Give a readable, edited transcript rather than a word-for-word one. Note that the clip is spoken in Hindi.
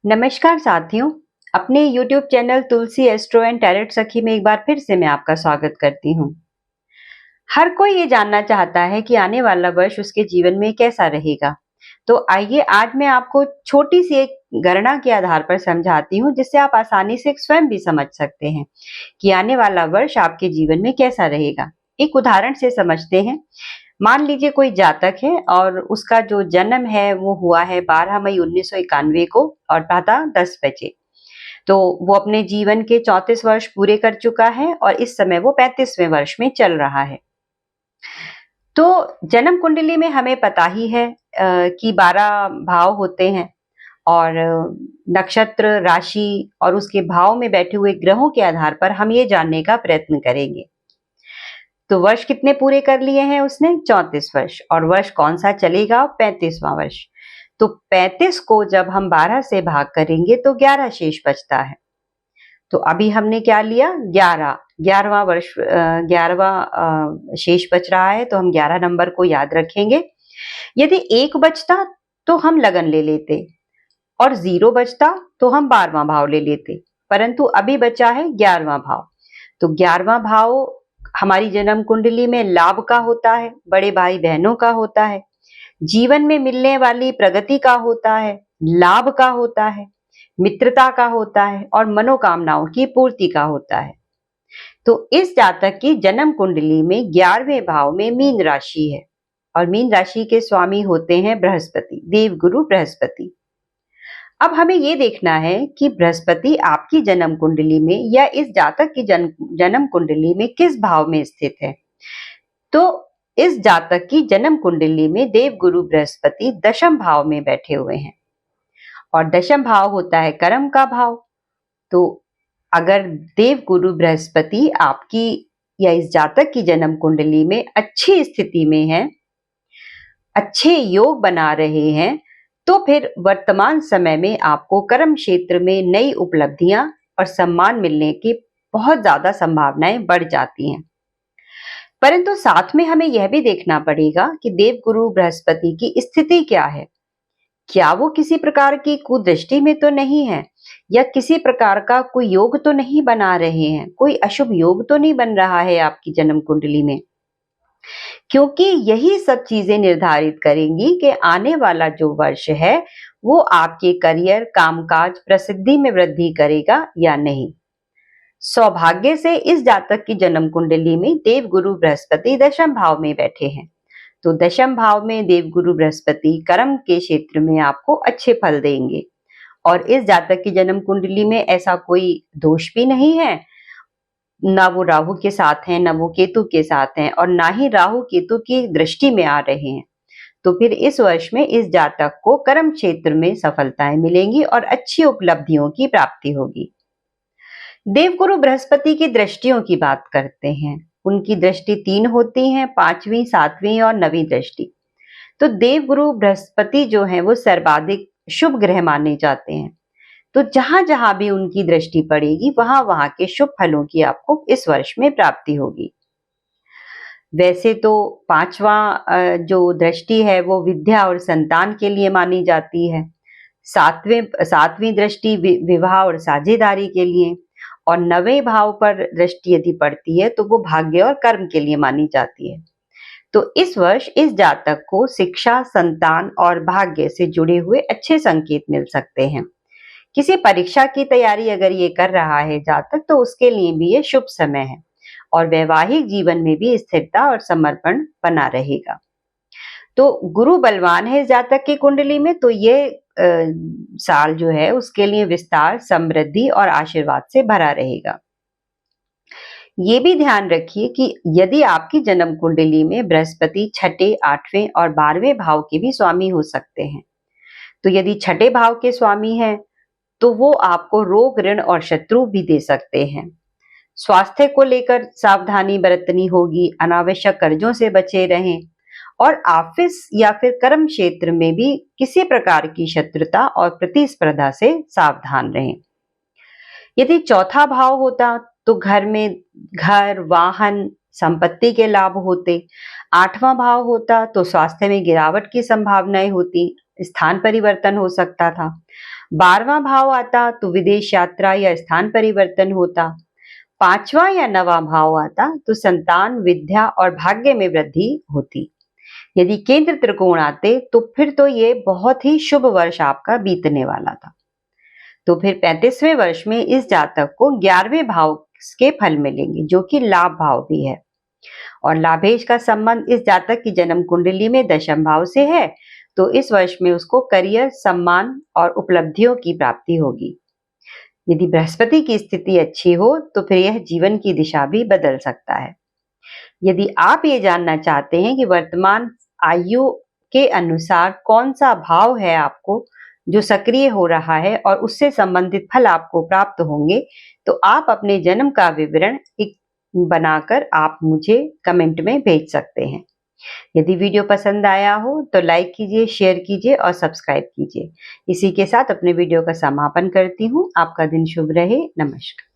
नमस्कार साथियों। अपने YouTube channel Tulsi astro and tarot सखी में एक बार फिर से मैं आपका स्वागत करती हूँ। हर कोई ये जानना चाहता है कि आने वाला वर्ष उसके जीवन में कैसा रहेगा। तो आइए आज मैं आपको छोटी सी एक गणना के आधार पर समझाती हूँ, जिससे आप आसानी से स्वयं भी समझ सकते हैं कि आने वाला वर्ष आपके जीवन में कैसा रहेगा। एक उदाहरण से समझते हैं। मान लीजिए कोई जातक है और उसका जो जन्म है वो हुआ है 12 मई 1991 को और प्रातः 10 बजे। तो वो अपने जीवन के 34 वर्ष पूरे कर चुका है और इस समय वो 35वें वर्ष में चल रहा है। तो जन्म कुंडली में हमें पता ही है कि 12 भाव होते हैं और नक्षत्र, राशि और उसके भाव में बैठे हुए ग्रहों के आधार पर हम ये जानने का प्रयत्न करेंगे। तो वर्ष कितने पूरे कर लिए हैं उसने? 34 वर्ष। और वर्ष कौन सा चलेगा? 35वां वर्ष। तो 35 को जब हम 12 से भाग करेंगे तो 11 शेष बचता है। तो अभी हमने क्या लिया? 11वां वर्ष, 11वां शेष बच रहा है, तो हम 11 नंबर को याद रखेंगे। यदि 1 बचता तो हम लगन ले लेते और 0 बचता तो हम 12वां भाव ले लेते, परंतु अभी बचा है 11वां भाव। तो 11वां भाव हमारी जन्म कुंडली में लाभ का होता है, बड़े भाई बहनों का होता है, जीवन में मिलने वाली प्रगति का होता है, लाभ का होता है, मित्रता का होता है और मनोकामनाओं की पूर्ति का होता है। तो इस जातक की जन्म कुंडली में 11वें भाव में मीन राशि है और मीन राशि के स्वामी होते हैं बृहस्पति, देवगुरु बृहस्पति। अब हमें ये देखना है कि बृहस्पति आपकी जन्म कुंडली में या इस जातक की जन्म कुंडली में किस भाव में स्थित है। तो इस जातक की जन्म कुंडली में देवगुरु बृहस्पति दशम भाव में बैठे हुए हैं और दशम भाव होता है कर्म का भाव। तो अगर देवगुरु बृहस्पति आपकी या इस जातक की जन्म कुंडली में अच्छी स्थिति में है, अच्छे योग बना रहे हैं, तो फिर वर्तमान समय में आपको कर्म क्षेत्र में नई उपलब्धियां और सम्मान मिलने की बहुत ज्यादा संभावनाएं बढ़ जाती हैं। परंतु साथ में हमें यह भी देखना पड़ेगा कि देवगुरु बृहस्पति की स्थिति क्या है। क्या वो किसी प्रकार की कुदृष्टि में तो नहीं है या किसी प्रकार का कोई योग तो नहीं बना रहे हैं, कोई अशुभ योग तो नहीं बन रहा है आपकी जन्म कुंडली में, क्योंकि यही सब चीजें निर्धारित करेंगी कि आने वाला जो वर्ष है वो आपके करियर, कामकाज, प्रसिद्धि में वृद्धि करेगा या नहीं। सौभाग्य से इस जातक की जन्म कुंडली में देवगुरु बृहस्पति दशम भाव में बैठे हैं। तो दशम भाव में देवगुरु बृहस्पति कर्म के क्षेत्र में आपको अच्छे फल देंगे और इस जातक की जन्म कुंडली में ऐसा कोई दोष भी नहीं है, ना वो राहु के साथ हैं, ना वो केतु के साथ हैं और ना ही राहु केतु की दृष्टि में आ रहे हैं। तो फिर इस वर्ष में इस जातक को कर्म क्षेत्र में सफलताएं मिलेंगी और अच्छी उपलब्धियों की प्राप्ति होगी। देवगुरु बृहस्पति की दृष्टियों की बात करते हैं। उनकी दृष्टि 3 होती हैं, 5वीं, 7वीं और 9वीं दृष्टि। तो देवगुरु बृहस्पति जो है वो सर्वाधिक शुभ ग्रह माने जाते हैं। तो जहां जहां भी उनकी दृष्टि पड़ेगी वहां वहां के शुभ फलों की आपको इस वर्ष में प्राप्ति होगी। वैसे तो 5वां जो दृष्टि है वो विद्या और संतान के लिए मानी जाती है। 7वीं दृष्टि विवाह और साझेदारी के लिए और 9वें भाव पर दृष्टि यदि पड़ती है तो वो भाग्य और कर्म के लिए मानी जाती है। तो इस वर्ष इस जातक को शिक्षा, संतान और भाग्य से जुड़े हुए अच्छे संकेत मिल सकते हैं। किसी परीक्षा की तैयारी अगर ये कर रहा है जातक तो उसके लिए भी ये शुभ समय है और वैवाहिक जीवन में भी स्थिरता और समर्पण बना रहेगा। तो गुरु बलवान है इस जातक की कुंडली में, तो ये साल जो है उसके लिए विस्तार, समृद्धि और आशीर्वाद से भरा रहेगा। ये भी ध्यान रखिए कि यदि आपकी जन्म कुंडली में बृहस्पति 6ठे, 8वें और 12वें भाव के भी स्वामी हो सकते हैं। तो यदि 6ठे भाव के स्वामी हैं तो वो आपको रोग, ऋण और शत्रु भी दे सकते हैं। स्वास्थ्य को लेकर सावधानी बरतनी होगी, अनावश्यक कर्जों से बचे रहें और ऑफिस या फिर कर्म क्षेत्र में भी किसी प्रकार की शत्रुता और प्रतिस्पर्धा से सावधान रहें। यदि चौथा भाव होता तो घर में घर, वाहन, संपत्ति के लाभ होते। 8वां भाव होता तो स्वास्थ्य में गिरावट की संभावनाएं होती स्थान परिवर्तन हो सकता था। 12वां भाव आता तो विदेश यात्रा या स्थान परिवर्तन होता। 5वां या 9वां भाव आता तो संतान, विद्या और भाग्य में वृद्धि होती। यदि केंद्र त्रिकोण आते तो फिर तो ये बहुत ही शुभ वर्ष आपका बीतने वाला था। तो फिर 35वें वर्ष में इस जातक को 11वें भाव के फल मिलेंगे, जो कि लाभ भाव भी है। और लाभेश का संबंध इस जातक की जन्म कुंडली में दशम भाव से है, तो इस वर्ष में उसको करियर, सम्मान और उपलब्धियों की प्राप्ति होगी। यदि बृहस्पति की स्थिति अच्छी हो तो फिर यह जीवन की दिशा भी बदल सकता है। यदि आप ये जानना चाहते हैं कि वर्तमान आयु के अनुसार कौन सा भाव है आपको जो सक्रिय हो रहा है और उससे संबंधित फल आपको प्राप्त होंगे, तो आप अपने जन्म का विवरण एक बनाकर आप मुझे कमेंट में भेज सकते हैं। यदि वीडियो पसंद आया हो तो लाइक कीजिए, शेयर कीजिए और सब्सक्राइब कीजिए। इसी के साथ अपने वीडियो का समापन करती हूँ। आपका दिन शुभ रहे। नमस्कार।